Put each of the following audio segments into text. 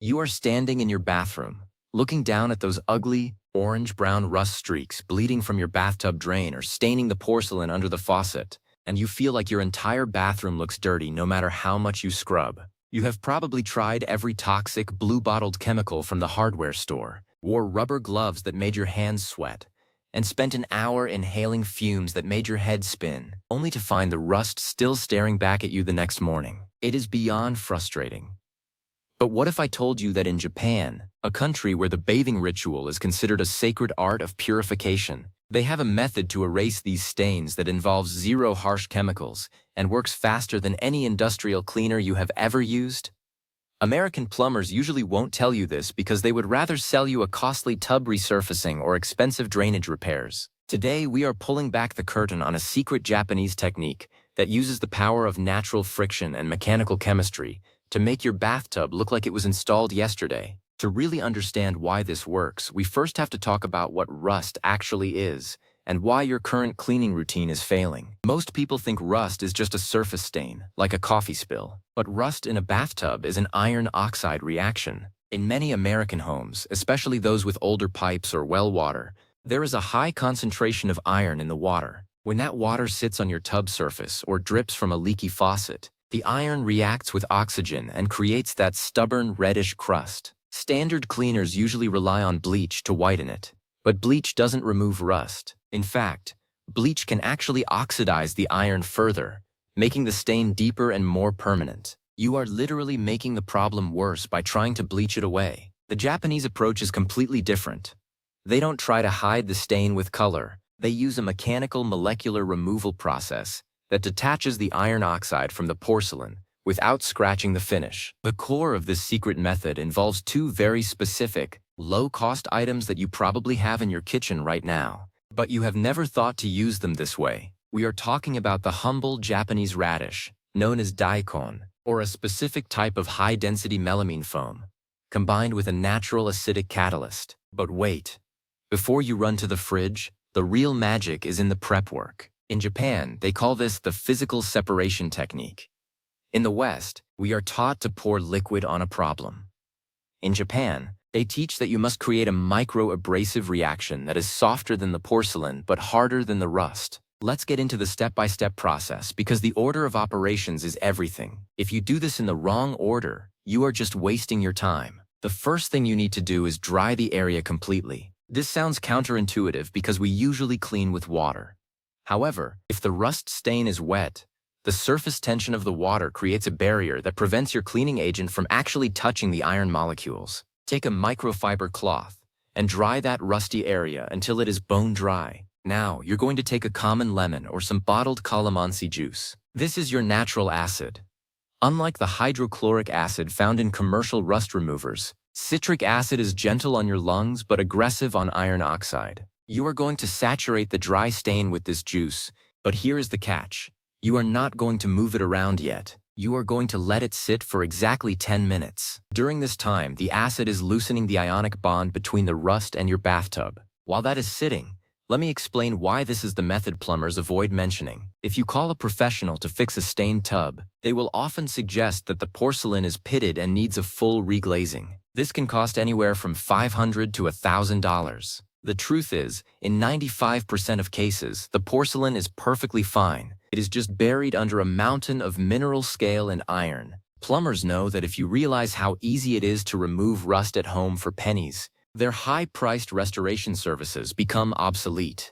You are standing in your bathroom, looking down at those ugly, orange-brown rust streaks bleeding from your bathtub drain or staining the porcelain under the faucet, and you feel like your entire bathroom looks dirty no matter how much you scrub. You have probably tried every toxic, blue-bottled chemical from the hardware store, wore rubber gloves that made your hands sweat, and spent an hour inhaling fumes that made your head spin, only to find the rust still staring back at you the next morning. It is beyond frustrating. But what if I told you that in Japan, a country where the bathing ritual is considered a sacred art of purification, they have a method to erase these stains that involves zero harsh chemicals and works faster than any industrial cleaner you have ever used? American plumbers usually won't tell you this because they would rather sell you a costly tub resurfacing or expensive drainage repairs. Today, we are pulling back the curtain on a secret Japanese technique that uses the power of natural friction and mechanical chemistry to make your bathtub look like it was installed yesterday. To really understand why this works, we first have to talk about what rust actually is and why your current cleaning routine is failing. Most people think rust is just a surface stain, like a coffee spill. But rust in a bathtub is an iron oxide reaction. In many American homes, especially those with older pipes or well water, there is a high concentration of iron in the water. When that water sits on your tub surface or drips from a leaky faucet, the iron reacts with oxygen and creates that stubborn reddish crust. Standard cleaners usually rely on bleach to whiten it, but bleach doesn't remove rust. In fact, bleach can actually oxidize the iron further, making the stain deeper and more permanent. You are literally making the problem worse by trying to bleach it away. The Japanese approach is completely different. They don't try to hide the stain with color. They use a mechanical molecular removal process that detaches the iron oxide from the porcelain without scratching the finish. The core of this secret method involves two very specific, low-cost items that you probably have in your kitchen right now, but you have never thought to use them this way. We are talking about the humble Japanese radish, known as daikon, or a specific type of high-density melamine foam, combined with a natural acidic catalyst. But wait, before you run to the fridge, the real magic is in the prep work. In Japan, they call this the physical separation technique. In the West, we are taught to pour liquid on a problem. In Japan, they teach that you must create a micro-abrasive reaction that is softer than the porcelain but harder than the rust. Let's get into the step-by-step process because the order of operations is everything. If you do this in the wrong order, you are just wasting your time. The first thing you need to do is dry the area completely. This sounds counterintuitive because we usually clean with water. However, if the rust stain is wet, the surface tension of the water creates a barrier that prevents your cleaning agent from actually touching the iron molecules. Take a microfiber cloth and dry that rusty area until it is bone dry. Now, you're going to take a common lemon or some bottled calamansi juice. This is your natural acid. Unlike the hydrochloric acid found in commercial rust removers, citric acid is gentle on your lungs but aggressive on iron oxide. You are going to saturate the dry stain with this juice, but here is the catch. You are not going to move it around yet. You are going to let it sit for exactly 10 minutes. During this time, the acid is loosening the ionic bond between the rust and your bathtub. While that is sitting, let me explain why this is the method plumbers avoid mentioning. If you call a professional to fix a stained tub, they will often suggest that the porcelain is pitted and needs a full reglazing. This can cost anywhere from $500 to $1,000. The truth is, in 95% of cases, the porcelain is perfectly fine. It is just buried under a mountain of mineral scale and iron. Plumbers know that if you realize how easy it is to remove rust at home for pennies, their high-priced restoration services become obsolete.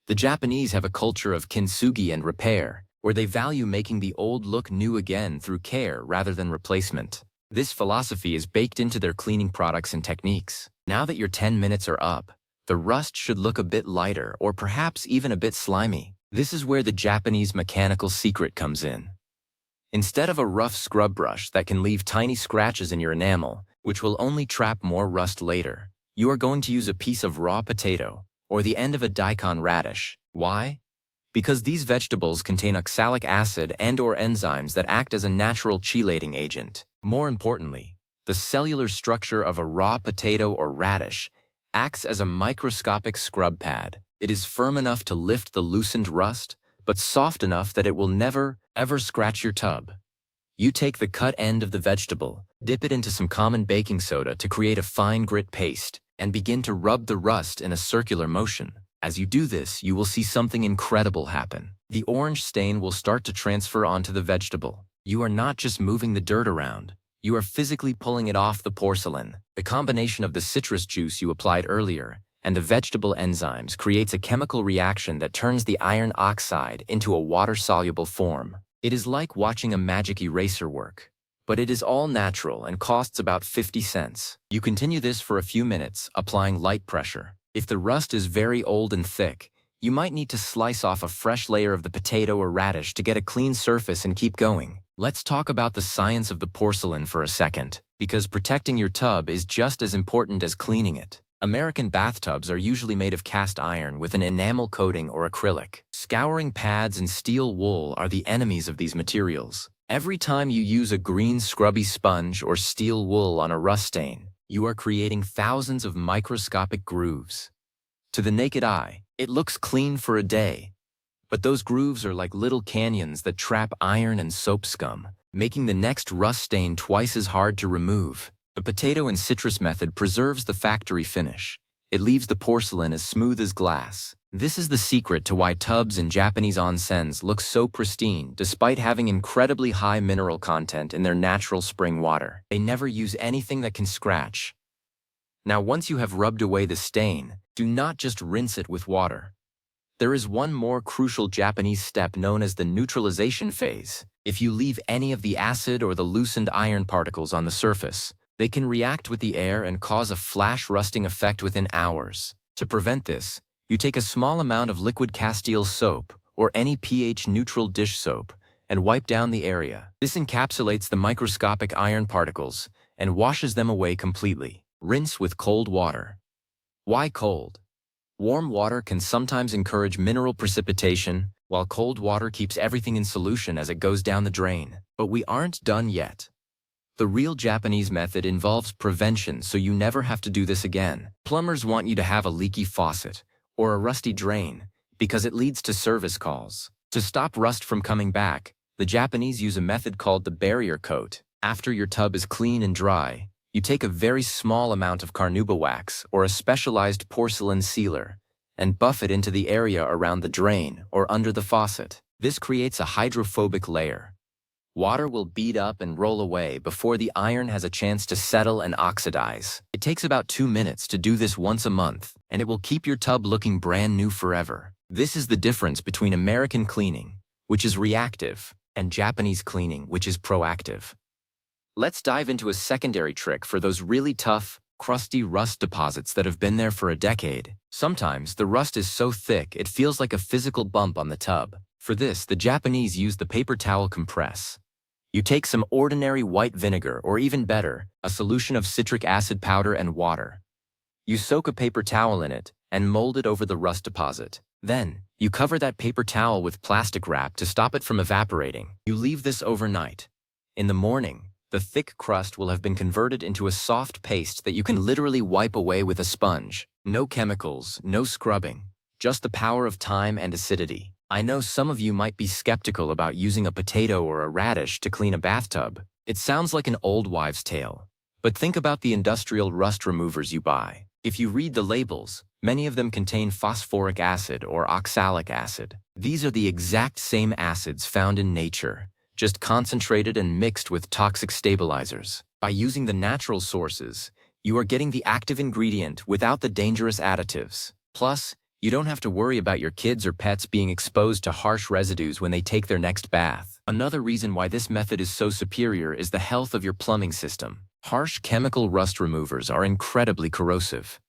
The Japanese have a culture of kintsugi and repair, where they value making the old look new again through care rather than replacement. This philosophy is baked into their cleaning products and techniques. Now that your 10 minutes are up, the rust should look a bit lighter or perhaps even a bit slimy. This is where the Japanese mechanical secret comes in. Instead of a rough scrub brush that can leave tiny scratches in your enamel, which will only trap more rust later, you are going to use a piece of raw potato or the end of a daikon radish. Why? Because these vegetables contain oxalic acid and/or enzymes that act as a natural chelating agent. More importantly, the cellular structure of a raw potato or radish acts as a microscopic scrub pad. It is firm enough to lift the loosened rust, but soft enough that it will never, ever scratch your tub. You take the cut end of the vegetable, dip it into some common baking soda to create a fine grit paste, and begin to rub the rust in a circular motion. As you do this, you will see something incredible happen. The orange stain will start to transfer onto the vegetable. You are not just moving the dirt around, you are physically pulling it off the porcelain. The combination of the citrus juice you applied earlier and the vegetable enzymes creates a chemical reaction that turns the iron oxide into a water-soluble form. It is like watching a magic eraser work, but it is all natural and costs about 50 cents. You continue this for a few minutes, applying light pressure. If the rust is very old and thick, you might need to slice off a fresh layer of the potato or radish to get a clean surface and keep going. Let's talk about the science of the porcelain for a second, because protecting your tub is just as important as cleaning it. American bathtubs are usually made of cast iron with an enamel coating or acrylic. Scouring pads and steel wool are the enemies of these materials. Every time you use a green scrubby sponge or steel wool on a rust stain, you are creating thousands of microscopic grooves. To the naked eye, it looks clean for a day, but those grooves are like little canyons that trap iron and soap scum, making the next rust stain twice as hard to remove. The potato and citrus method preserves the factory finish. It leaves the porcelain as smooth as glass. This is the secret to why tubs in Japanese onsens look so pristine despite having incredibly high mineral content in their natural spring water. They never use anything that can scratch. Now, once you have rubbed away the stain, do not just rinse it with water. There is one more crucial Japanese step known as the neutralization phase. If you leave any of the acid or the loosened iron particles on the surface, they can react with the air and cause a flash rusting effect within hours. To prevent this, you take a small amount of liquid Castile soap or any pH-neutral dish soap and wipe down the area. This encapsulates the microscopic iron particles and washes them away completely. Rinse with cold water. Why cold? Warm water can sometimes encourage mineral precipitation, while cold water keeps everything in solution as it goes down the drain. But we aren't done yet. The real Japanese method involves prevention, so you never have to do this again. Plumbers want you to have a leaky faucet or a rusty drain because it leads to service calls. To stop rust from coming back, the Japanese use a method called the barrier coat. After your tub is clean and dry, you take a very small amount of carnauba wax or a specialized porcelain sealer and buff it into the area around the drain or under the faucet. This creates a hydrophobic layer. Water will bead up and roll away before the iron has a chance to settle and oxidize. It takes about 2 minutes to do this once a month, and it will keep your tub looking brand new forever. This is the difference between American cleaning, which is reactive, and Japanese cleaning, which is proactive. Let's dive into a secondary trick for those really tough, crusty rust deposits that have been there for a decade. Sometimes the rust is so thick it feels like a physical bump on the tub. For this, the Japanese use the paper towel compress. You take some ordinary white vinegar, or even better, a solution of citric acid powder and water. You soak a paper towel in it and mold it over the rust deposit. Then, you cover that paper towel with plastic wrap to stop it from evaporating. You leave this overnight. In the morning, the thick crust will have been converted into a soft paste that you can literally wipe away with a sponge. No chemicals, no scrubbing, just the power of time and acidity. I know some of you might be skeptical about using a potato or a radish to clean a bathtub. It sounds like an old wives' tale. But think about the industrial rust removers you buy. If you read the labels, many of them contain phosphoric acid or oxalic acid. These are the exact same acids found in nature, just concentrated and mixed with toxic stabilizers. By using the natural sources, you are getting the active ingredient without the dangerous additives. Plus, you don't have to worry about your kids or pets being exposed to harsh residues when they take their next bath. Another reason why this method is so superior is the health of your plumbing system. Harsh chemical rust removers are incredibly corrosive.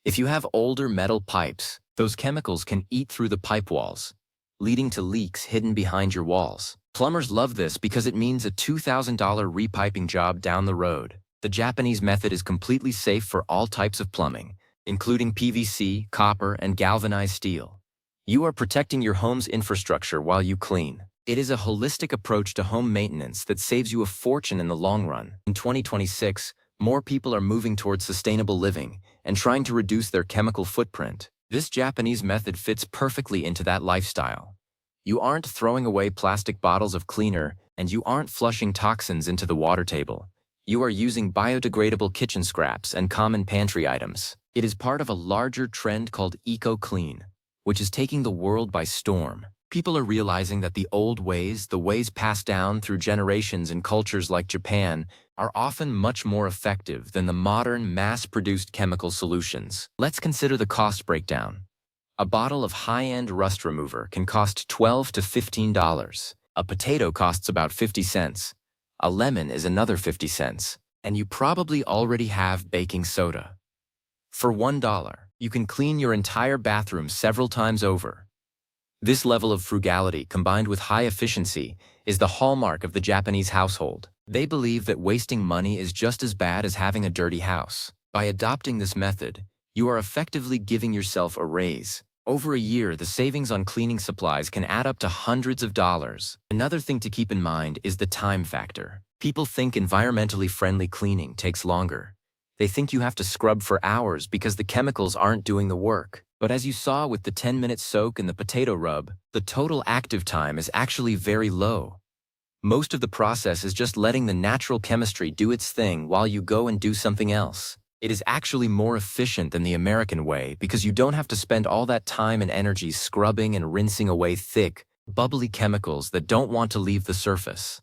If you have older metal pipes, those chemicals can eat through the pipe walls, leading to leaks hidden behind your walls. Plumbers love this because it means a $2,000 repiping job down the road. The Japanese method is completely safe for all types of plumbing, including PVC, copper, and galvanized steel. You are protecting your home's infrastructure while you clean. It is a holistic approach to home maintenance that saves you a fortune in the long run. In 2026, more people are moving towards sustainable living and trying to reduce their chemical footprint. This Japanese method fits perfectly into that lifestyle. You aren't throwing away plastic bottles of cleaner And you aren't flushing toxins into the water table. You are using biodegradable kitchen scraps and common pantry items. It is part of a larger trend called eco-clean, which is taking the world by storm. People are realizing that the old ways, the ways passed down through generations in cultures like Japan, are often much more effective than the modern, mass-produced chemical solutions. Let's consider the cost breakdown. A bottle of high-end rust remover can cost $12 to $15. A potato costs about 50 cents. A lemon is another 50 cents. And you probably already have baking soda. For $1, you can clean your entire bathroom several times over. This level of frugality, combined with high efficiency, is the hallmark of the Japanese household. They believe that wasting money is just as bad as having a dirty house. By adopting this method, you are effectively giving yourself a raise. Over a year, the savings on cleaning supplies can add up to hundreds of dollars. Another thing to keep in mind is the time factor. People think environmentally friendly cleaning takes longer. They think you have to scrub for hours because the chemicals aren't doing the work. But as you saw with the 10-minute soak and the potato rub, the total active time is actually very low. Most of the process is just letting the natural chemistry do its thing while you go and do something else. It is actually more efficient than the American way because you don't have to spend all that time and energy scrubbing and rinsing away thick, bubbly chemicals that don't want to leave the surface.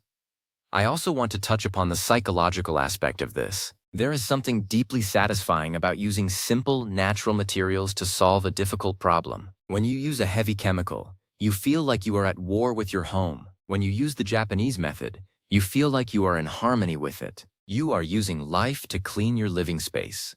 I also want to touch upon the psychological aspect of this. There is something deeply satisfying about using simple, natural materials to solve a difficult problem. When you use a heavy chemical, you feel like you are at war with your home. When you use the Japanese method, you feel like you are in harmony with it. You are using life to clean your living space.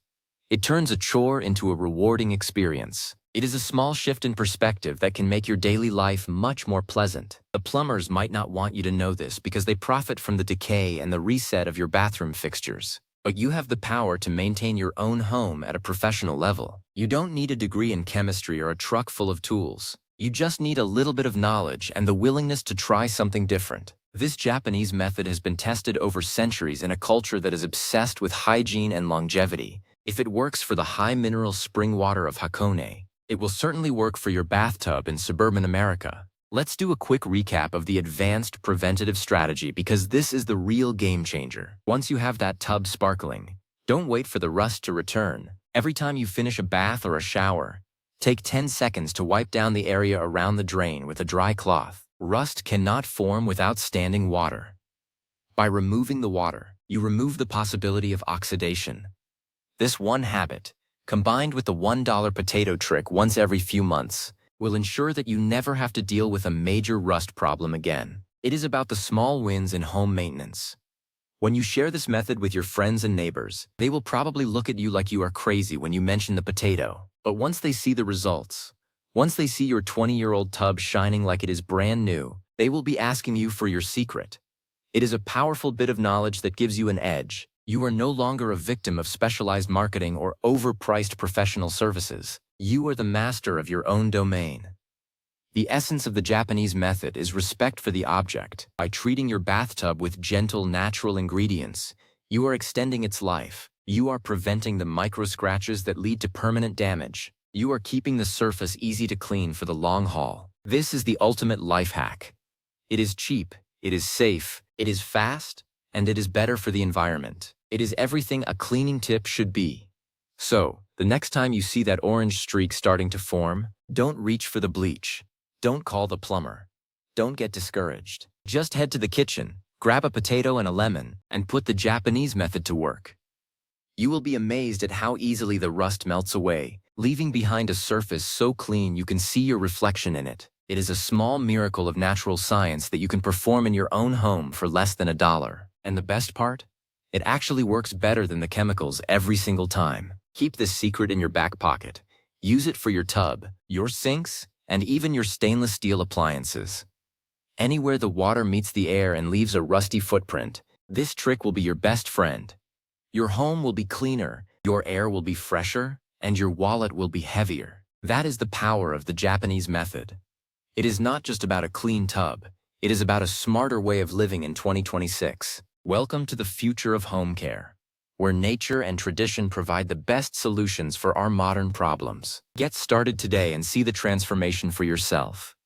It turns a chore into a rewarding experience. It is a small shift in perspective that can make your daily life much more pleasant. The plumbers might not want you to know this because they profit from the decay and the reset of your bathroom fixtures. But you have the power to maintain your own home at a professional level. You don't need a degree in chemistry or a truck full of tools. You just need a little bit of knowledge and the willingness to try something different. This Japanese method has been tested over centuries in a culture that is obsessed with hygiene and longevity. If it works for the high-mineral spring water of Hakone, it will certainly work for your bathtub in suburban America. Let's do a quick recap of the advanced preventative strategy because this is the real game changer. Once you have that tub sparkling, don't wait for the rust to return. Every time you finish a bath or a shower, take 10 seconds to wipe down the area around the drain with a dry cloth. Rust cannot form without standing water. By removing the water, you remove the possibility of oxidation. This one habit, combined with the $1 potato trick once every few months, will ensure that you never have to deal with a major rust problem again. It is about the small wins in home maintenance. When you share this method with your friends and neighbors, they will probably look at you like you are crazy when you mention the potato. But once they see the results, once they see your 20-year-old tub shining like it is brand new, they will be asking you for your secret. It is a powerful bit of knowledge that gives you an edge. You are no longer a victim of specialized marketing or overpriced professional services. You are the master of your own domain. The essence of the Japanese method is respect for the object. By treating your bathtub with gentle, natural ingredients, you are extending its life. You are preventing the micro-scratches that lead to permanent damage. You are keeping the surface easy to clean for the long haul. This is the ultimate life hack. It is cheap, it is safe, it is fast, and it is better for the environment. It is everything a cleaning tip should be. So, the next time you see that orange streak starting to form, don't reach for the bleach. Don't call the plumber. Don't get discouraged. Just head to the kitchen, grab a potato and a lemon, and put the Japanese method to work. You will be amazed at how easily the rust melts away, leaving behind a surface so clean you can see your reflection in it. It is a small miracle of natural science that you can perform in your own home for less than $1. And the best part? It actually works better than the chemicals every single time. Keep this secret in your back pocket. Use it for your tub, your sinks, and even your stainless steel appliances. Anywhere the water meets the air and leaves a rusty footprint, this trick will be your best friend. Your home will be cleaner, your air will be fresher, and your wallet will be heavier. That is the power of the Japanese method. It is not just about a clean tub. It is about a smarter way of living in 2026. Welcome to the future of home care, where nature and tradition provide the best solutions for our modern problems. Get started today and see the transformation for yourself.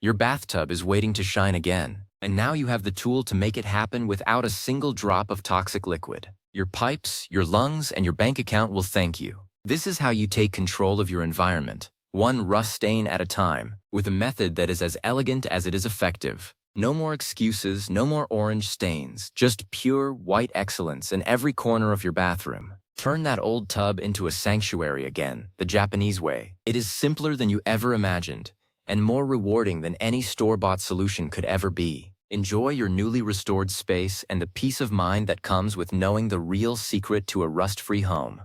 Your bathtub is waiting to shine again. And now you have the tool to make it happen without a single drop of toxic liquid. Your pipes, your lungs, and your bank account will thank you. This is how you take control of your environment, one rust stain at a time, with a method that is as elegant as it is effective. No more excuses, no more orange stains, just pure white excellence in every corner of your bathroom. Turn that old tub into a sanctuary again, the Japanese way. It is simpler than you ever imagined, and more rewarding than any store-bought solution could ever be. Enjoy your newly restored space and the peace of mind that comes with knowing the real secret to a rust-free home.